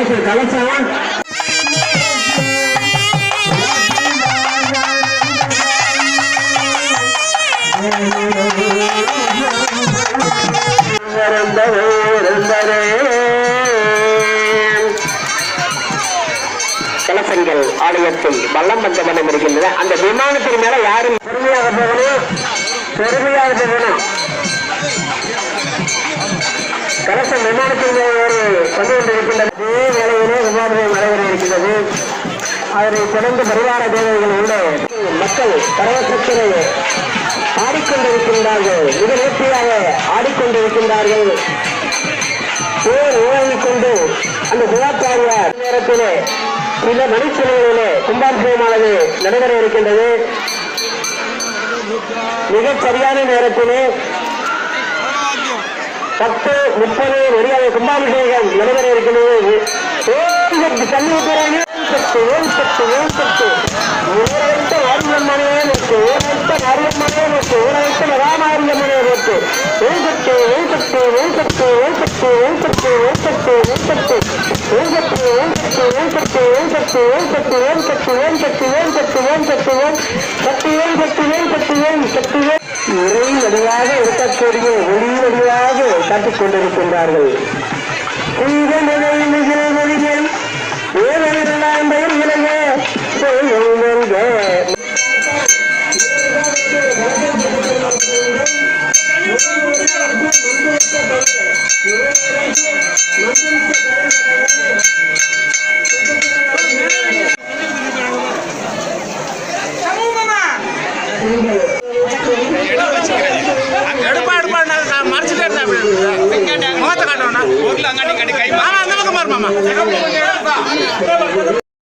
கலசம் கலசங்கள் ஆலயத்தில் வல்லம் வந்த மனம் இருக்கின்றன. அந்த விமானத்தின் மேல யாரும் பொறுமையாக போகணும், பொறுமையாக போகணும். கலசம் விமானத்தின் மேல ஒரு வந்து கொண்டிருக்கின்றது. வேலையிலே விமானம் நடைபெற இருக்கின்றது. அதனை தொடர்ந்து பரிவார தேவைகள் உள்ள மக்கள் பரவசத்திலே ஆடிக்கொண்டிருக்கின்றார்கள். மிக நேர்த்தியாக ஆடிக்கொண்டிருக்கின்றார்கள். கொண்டு அந்த சிவாச்சாரியார் நேரத்திலே சில மணிச்சிலைகளிலே கும்பாபிஷேகமானது நடைபெற இருக்கின்றது. மிகச் சரியான நேரத்திலே 10:30 மரியாதை கும்பாபிஷேகம் நடைபெற இருக்கின்றது. தண்ணி ஊற்றுறாங்க. ஊரழைத்த மாரியம்மனே நோக்கு, ஊரழைத்த மாரியம்மனே நோக்கு, ஊரழைத்த மகாமாரியம்மனே நோக்கு. ஓசத்து ஓசத்து ஓசத்து ஓசத்து ஓசத்து ஓசத்து ஓசத்து ஓசத்து ஓசத்து ஓசத்து ஓசத்து ஓசத்து ஓம் சக்தி ஓம் சக்தி ஓம் சக்தி ஓம் சக்தி ஓம் சக்தி ஓம் சக்தி ஓம் சக்தி ஓம் சக்தி ஓம் இறை வழியாக இருக்கக்கூடிய ஒளி வழியாக காட்டிக் கொண்டிருக்கின்றார்கள். மறைச்சிட்டு